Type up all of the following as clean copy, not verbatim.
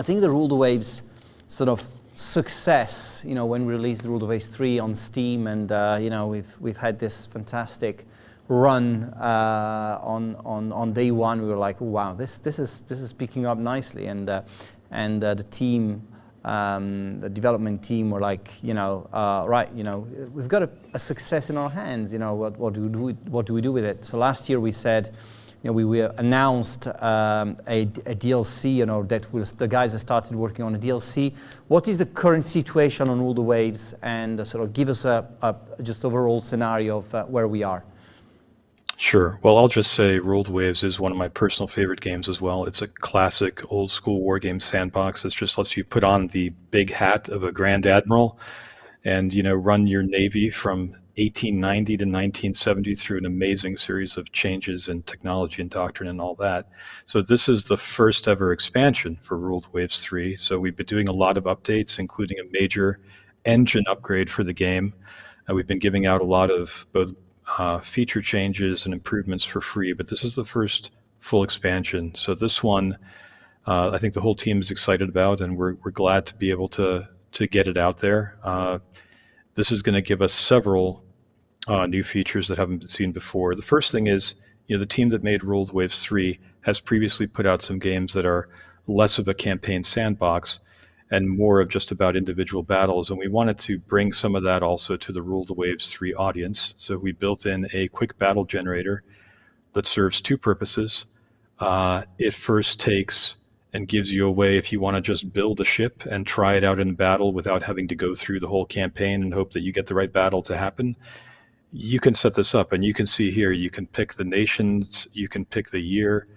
I think the Ruled Waves sort of success, when we released Ruled Waves 3 on Steam, and we've had this fantastic run on day one. We were like, wow, this is picking up nicely, and the team, the development team, were like, right, we've got a success in our hands. What do we do with it? So last year we said, we announced a DLC, that the guys have started working on a DLC. What is the current situation on Ruled Waves, and sort of give us a just overall scenario of where we are? Sure. Well, I'll just say Ruled Waves is one of my personal favorite games as well. It's a classic old school war game sandbox that just lets you put on the big hat of a Grand Admiral and, run your Navy from 1890 to 1970 through an amazing series of changes in technology and doctrine and all that. So this is the first ever expansion for Ruled Waves 3. So we've been doing a lot of updates, including a major engine upgrade for the game. We've been giving out a lot of both feature changes and improvements for free, but this is the first full expansion. So this one, I think the whole team is excited about, and we're glad to be able to get it out there. This is going to give us several new features that haven't been seen before. The first thing is, the team that made Ruled Waves 3 has previously put out some games that are less of a campaign sandbox and more of just about individual battles. And we wanted to bring some of that also to the Ruled Waves 3 audience. So we built in a quick battle generator that serves two purposes. It first takes and gives you a way, if you want to just build a ship and try it out in battle without having to go through the whole campaign and hope that you get the right battle to happen, you can set this up. And you can see here, you can pick the nations, you can pick the year,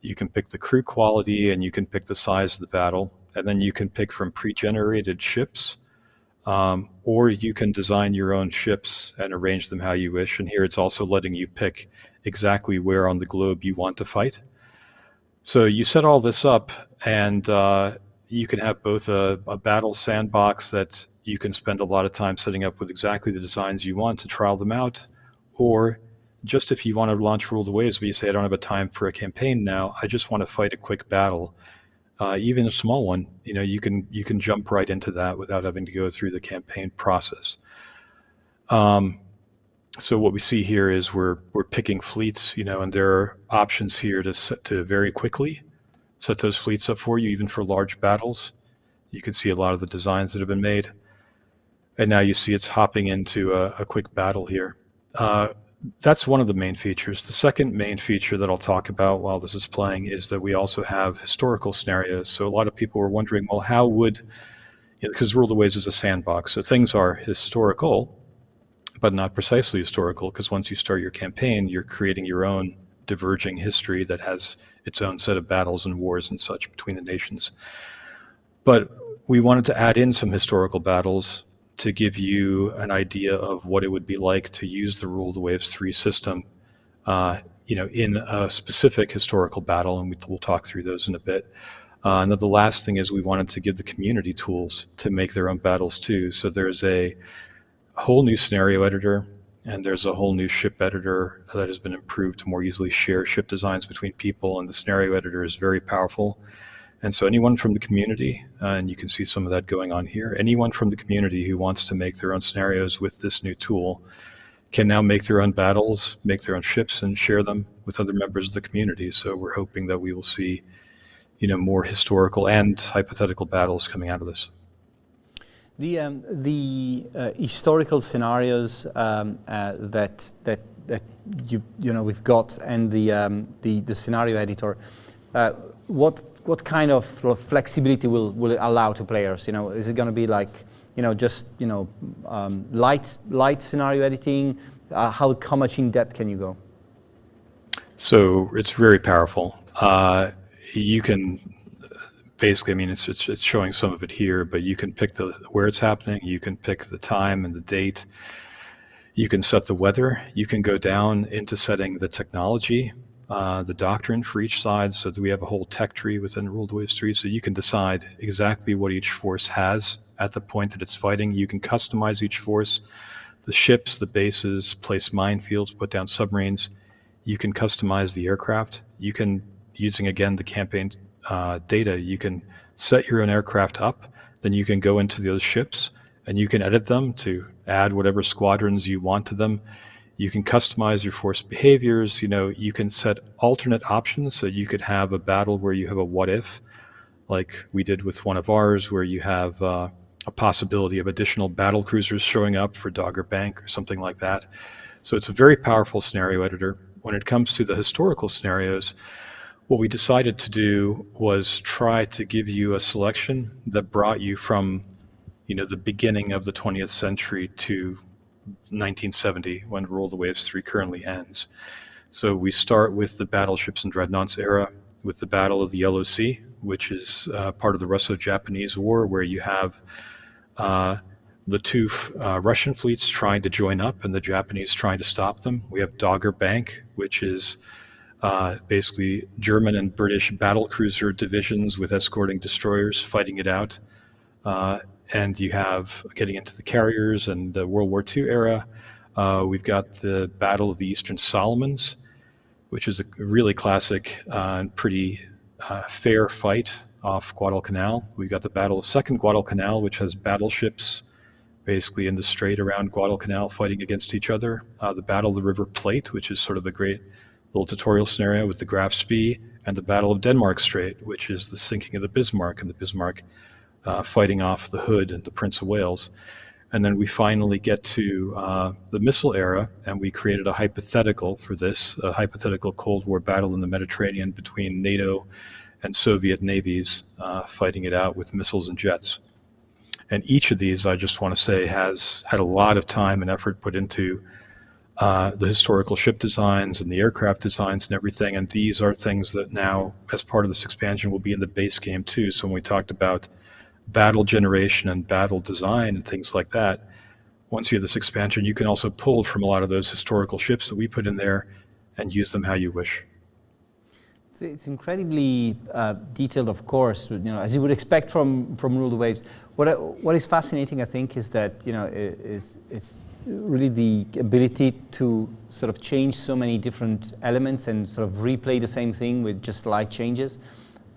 you can pick the crew quality, and you can pick the size of the battle. And then you can pick from pre-generated ships, or you can design your own ships and arrange them how you wish. And here it's also letting you pick exactly where on the globe you want to fight. So you set all this up, and you can have both a battle sandbox that you can spend a lot of time setting up with exactly the designs you want to trial them out, or just if you want to launch Ruled Waves, but you say, I don't have a time for a campaign now, I just want to fight a quick battle. Even a small one, you can jump right into that without having to go through the campaign process. So what we see here is we're picking fleets, and there are options here to very quickly set those fleets up for you, even for large battles. You can see a lot of the designs that have been made, and now you see it's hopping into a quick battle here. That's one of the main features. The second main feature that I'll talk about while this is playing is that we also have historical scenarios. So a lot of people were wondering, well, how would, because Ruled Waves is a sandbox, so things are historical, but not precisely historical, because once you start your campaign, you're creating your own diverging history that has its own set of battles and wars and such between the nations. But we wanted to add in some historical battles to give you an idea of what it would be like to use the Ruled Waves 3 system, in a specific historical battle, and we'll talk through those in a bit. And then the last thing is we wanted to give the community tools to make their own battles too. So there's a whole new scenario editor, and there's a whole new ship editor that has been improved to more easily share ship designs between people, and the scenario editor is very powerful. And so anyone from the community, and you can see some of that going on here, anyone from the community who wants to make their own scenarios with this new tool can now make their own battles, make their own ships, and share them with other members of the community. So we're hoping that we will see, more historical and hypothetical battles coming out of this. The historical scenarios that we've got, and the scenario editor, what kind of flexibility will it allow to players? Is it going to be like just light scenario editing? How much in depth can you go? So it's very powerful. You can basically, it's showing some of it here, but you can pick where it's happening. You can pick the time and the date. You can set the weather. You can go down into setting the technology, the doctrine for each side, so that we have a whole tech tree within Ruled Waves 3. So you can decide exactly what each force has at the point that it's fighting. You can customize each force, the ships, the bases, place minefields, put down submarines. You can customize the aircraft. You can, using again the campaign data, you can set your own aircraft up. Then you can go into those ships and you can edit them to add whatever squadrons you want to them. You can customize your force behaviors. You can set alternate options, so you could have a battle where you have a what if, like we did with one of ours, where you have a possibility of additional battle cruisers showing up for Dogger Bank or something like that. So it's a very powerful scenario editor. When it comes to the historical scenarios, what we decided to do was try to give you a selection that brought you from the beginning of the 20th century to 1970, when Rule of the Waves 3 currently ends. So we start with the battleships and dreadnoughts era, with the Battle of the Yellow Sea, which is part of the Russo-Japanese War, where you have the two Russian fleets trying to join up and the Japanese trying to stop them. We have Dogger Bank, which is basically German and British battlecruiser divisions with escorting destroyers fighting it out. And you have, getting into the carriers and the World War II era, we've got the Battle of the Eastern Solomons, which is a really classic and pretty fair fight off Guadalcanal. We've got the Battle of Second Guadalcanal, which has battleships basically in the strait around Guadalcanal fighting against each other. The Battle of the River Plate, which is sort of a great little tutorial scenario with the Graf Spee, and the Battle of Denmark Strait, which is the sinking of the Bismarck, and the Bismarck fighting off the Hood and the Prince of Wales. And then we finally get to the missile era, and we created a hypothetical for this, a hypothetical Cold War battle in the Mediterranean between NATO and Soviet navies fighting it out with missiles and jets. And each of these, I just want to say, has had a lot of time and effort put into the historical ship designs and the aircraft designs and everything. And these are things that now, as part of this expansion, will be in the base game too. So when we talked about battle generation and battle design and things like that, once you have this expansion, you can also pull from a lot of those historical ships that we put in there and use them how you wish. It's incredibly detailed, of course, as you would expect from Rule of the Waves. What is fascinating, I think, is that it's really the ability to sort of change so many different elements and sort of replay the same thing with just slight changes.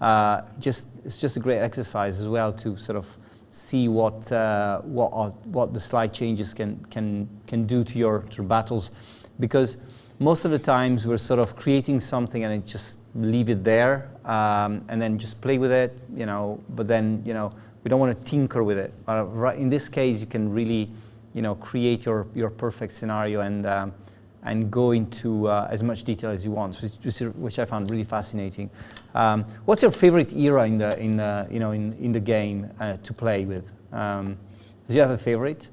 It's just a great exercise as well to sort of see what the slight changes can do to your battles, because most of the times we're sort of creating something and just leave it there and then just play with it, but then we don't want to tinker with it. Right, in this case, you can really create your perfect scenario and go into as much detail as you want, which I found really fascinating. What's your favorite era in the game to play with? Do you have a favorite?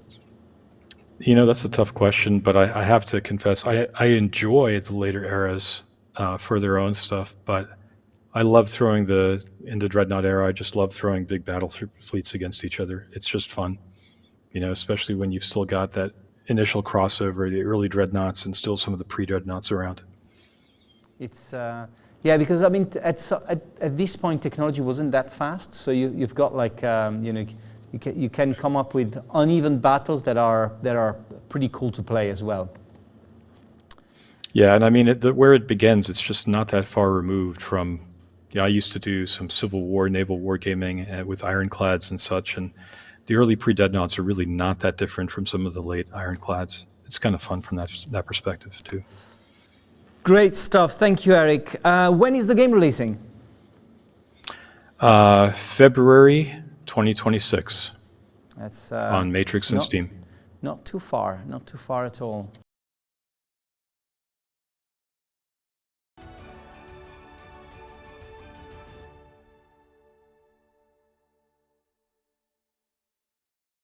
That's a tough question, but I have to confess, I enjoy the later eras for their own stuff, but I love throwing in the Dreadnought era, I just love throwing big battle fleets against each other. It's just fun, especially when you've still got that initial crossover, the early Dreadnoughts and still some of the pre-Dreadnoughts around. It's because I mean at this point technology wasn't that fast, so you've got like you can come up with uneven battles that are pretty cool to play as well. Yeah, and I mean where it begins, it's just not that far removed from. I used to do some Civil War naval wargaming with ironclads and such, and the early pre-Dreadnoughts are really not that different from some of the late ironclads. It's kind of fun from that perspective too. Great stuff. Thank you, Eric. When is the game releasing? February 2026. That's on Matrix and Steam. Not too far at all.